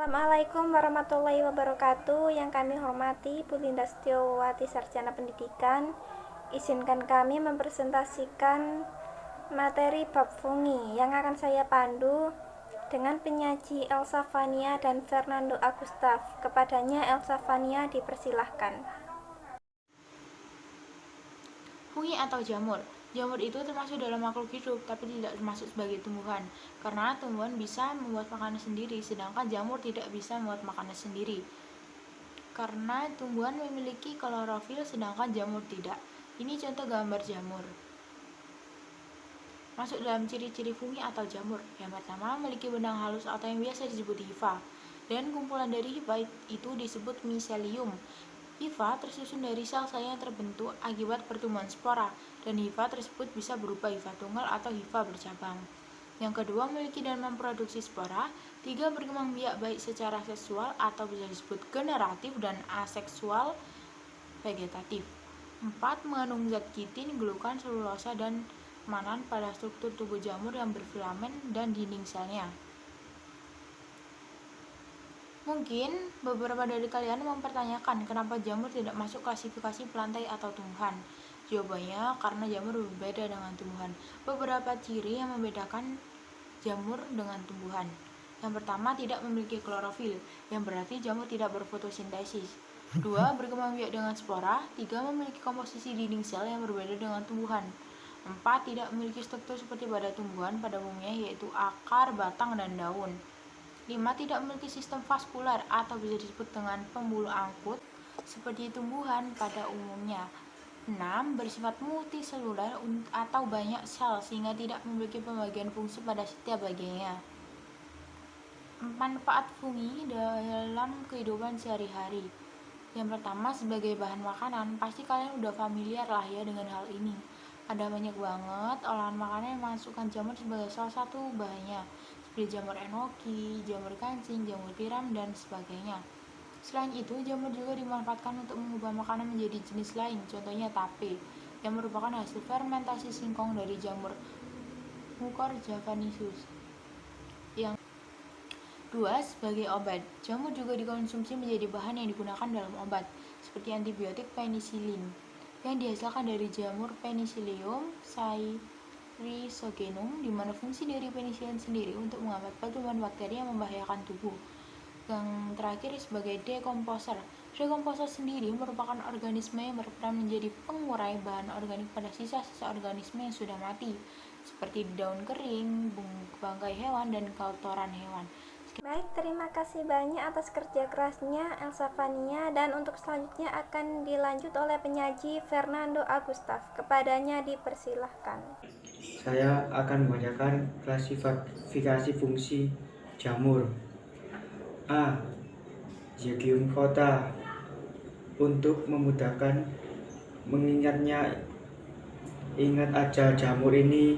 Assalamualaikum warahmatullahi wabarakatuh. Yang kami hormati Bu Linda Setiawati, Sarjana Pendidikan. Izinkan kami mempresentasikan materi bab fungi yang akan saya pandu dengan penyaji Elsa Fania dan Fernando Agustaf. Kepadanya Elsa Fania dipersilahkan. Fungi atau jamur. Jamur itu termasuk dalam makhluk hidup, tapi tidak termasuk sebagai tumbuhan. Karena tumbuhan bisa membuat makanan sendiri, sedangkan jamur tidak bisa membuat makanan sendiri. Karena tumbuhan memiliki klorofil, sedangkan jamur tidak. Ini contoh gambar jamur. Masuk dalam ciri-ciri fungi atau jamur. Yang pertama, memiliki benang halus atau yang biasa disebut hifa. Dan kumpulan dari hifa itu disebut miselium. Hifa tersusun dari sel-sel yang terbentuk akibat pertumbuhan spora, dan hifa tersebut bisa berupa hifa tunggal atau hifa bercabang. Yang kedua, memiliki dan memproduksi spora. 3, berkembang biak baik secara seksual atau bisa disebut generatif dan aseksual vegetatif. 4, mengandung zat kitin, glukan, selulosa, dan manan pada struktur tubuh jamur yang berfilamen dan dinding selnya. Mungkin beberapa dari kalian mempertanyakan kenapa jamur tidak masuk klasifikasi pelantai atau tumbuhan. Jawabannya karena jamur berbeda dengan tumbuhan. Beberapa ciri yang membedakan jamur dengan tumbuhan. Yang pertama, tidak memiliki klorofil, yang berarti jamur tidak berfotosintesis. 2, berkembang biak dengan spora. 3, memiliki komposisi dinding sel yang berbeda dengan tumbuhan. 4, tidak memiliki struktur seperti pada tumbuhan pada umumnya, yaitu akar, batang, dan daun. 5, tidak memiliki sistem vaskular atau bisa disebut dengan pembuluh angkut seperti tumbuhan pada umumnya. 6, bersifat multiseluler atau banyak sel sehingga tidak memiliki pembagian fungsi pada setiap bagiannya. Manfaat fungi dalam kehidupan sehari-hari. Yang pertama, sebagai bahan makanan. Pasti kalian udah familiar lah ya dengan hal ini. Ada banyak banget olahan makanan yang memasukkan jamur sebagai salah satu bahannya, seperti jamur enoki, jamur kancing, jamur tiram, dan sebagainya. Selain itu, jamur juga dimanfaatkan untuk mengubah makanan menjadi jenis lain, contohnya tape, yang merupakan hasil fermentasi singkong dari jamur Mucor javanicus. Yang 2, sebagai obat. Jamur juga dikonsumsi menjadi bahan yang digunakan dalam obat, seperti antibiotik penicillin, yang dihasilkan dari jamur Penicillium rhizogenum, di mana fungsi dari penicillin sendiri untuk menghambat pertumbuhan bakteri yang membahayakan tubuh. Yang terakhir, sebagai dekomposer. Dekomposer sendiri merupakan organisme yang berperan menjadi pengurai bahan organik pada sisa-sisa organisme yang sudah mati, seperti daun kering, bangkai hewan, dan kotoran hewan. Baik, terima kasih banyak atas kerja kerasnya Elsa Fania, dan untuk selanjutnya akan dilanjut oleh penyaji Fernando Agustaf. Kepadanya dipersilahkan. Saya akan membacakan klasifikasi fungsi jamur. A. Zygomorpha. Untuk memudahkan mengingatnya, ingat aja jamur ini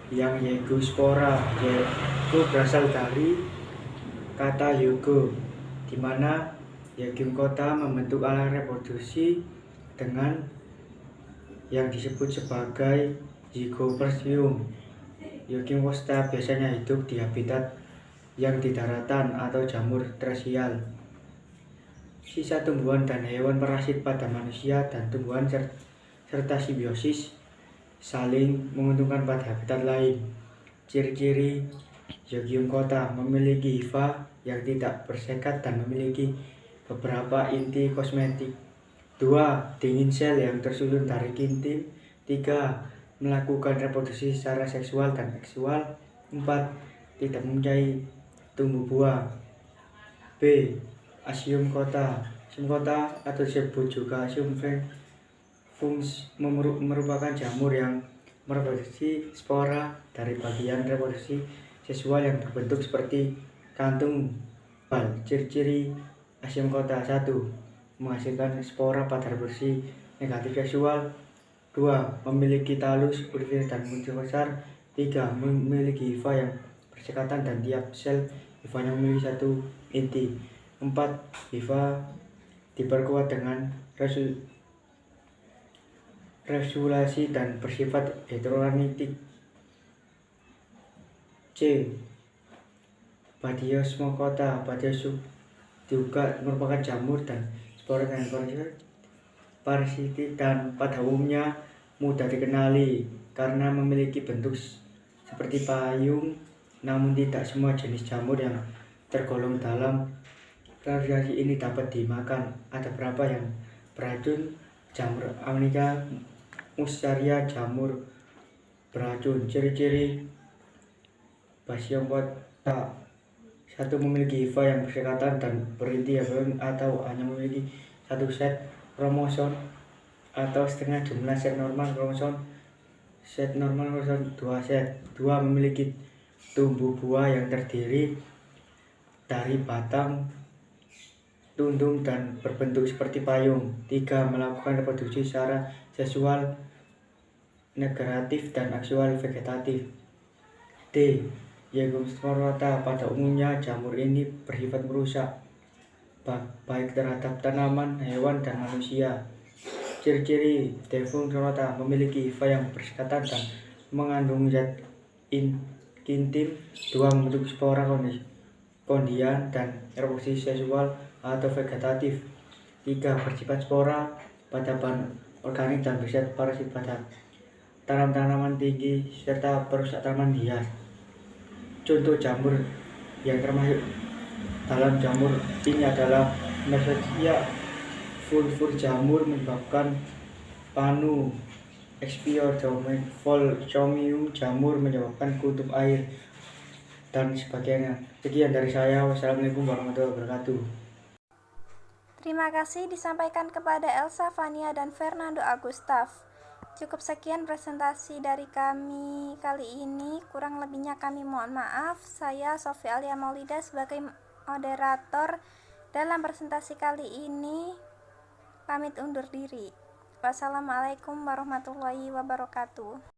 yang Zygomorpha, yaitu berasal dari kata Yugo, di mana Zygomorpha membentuk alat reproduksi dengan yang disebut sebagai Zygospermium. Zygomorpha biasanya hidup di habitat yang di daratan atau jamur terrestrial. Sisa tumbuhan dan hewan parasit pada manusia dan tumbuhan serta simbiosis saling menguntungkan pada habitat lain. Ciri-ciri Zygomorpha: memiliki hifa yang tidak bersekat dan memiliki beberapa inti kosmetik. 2, dinding sel yang tersusun dari kitin. 3, melakukan reproduksi secara seksual dan seksual. 4, tidak mempunyai tumbuh buah. B. Asium kota. Asium kota atau disebut juga asium merupakan jamur yang mereproduksi spora dari bagian reproduksi seksual yang berbentuk seperti kantung. Ciri-ciri asium kota: 1, menghasilkan spora pada reproduksi negatif seksual. 2, memiliki talus, urifis, dan munculnya besar. 3, memiliki hifa yang bersekatan dan tiap sel hifanya memiliki satu inti. 4, hifa diperkuat dengan resulasi dan bersifat heterokromatik. C, Badiosmokota. Badios juga merupakan jamur dan spora dengan parasitik dan pada umumnya mudah dikenali karena memiliki bentuk seperti payung, namun tidak semua jenis jamur yang tergolong dalam klasifikasi ini dapat dimakan. Ada beberapa yang beracun: jamur Amanita muscaria, jamur beracun. Ciri-ciri Basidiomycota: 1. Memiliki hifa yang bersekatan dan berinti atau hanya memiliki satu set kromosom atau setengah jumlah set normal kromosom. Set normal kromosom 2 set. 2. Memiliki tumbuh buah yang terdiri dari batang, tundung, dan berbentuk seperti payung. 3. Melakukan reproduksi secara seksual negatif dan aksual vegetatif. D. Zygomorpha. Pada umumnya jamur ini bersifat merusak baik terhadap tanaman, hewan, dan manusia. Ciri-ciri Zygomorpha: memiliki hifa yang bersekatan dan mengandung zat intim. 2. Membentuk spora kondian dan reproduksi seksual atau vegetatif. 3. Bersifat spora pada bahan organik dan bersifat parasit pada tanaman tinggi serta perusak tanaman hias. Contoh jamur yang termasuk dalam jamur ini adalah Mersetsia fulvur. Jamur menyebabkan panu. Expiosome, jamur menyebabkan kutub air, dan sebagainya. Sekian dari saya. Wassalamualaikum warahmatullahi wabarakatuh. Terima kasih disampaikan kepada Elsa Fania dan Fernando Agustaf. Cukup sekian presentasi dari kami kali ini. Kurang lebihnya kami mohon maaf. Saya Sofi Alia Maulida sebagai moderator dalam presentasi kali ini pamit undur diri. Wassalamualaikum warahmatullahi wabarakatuh.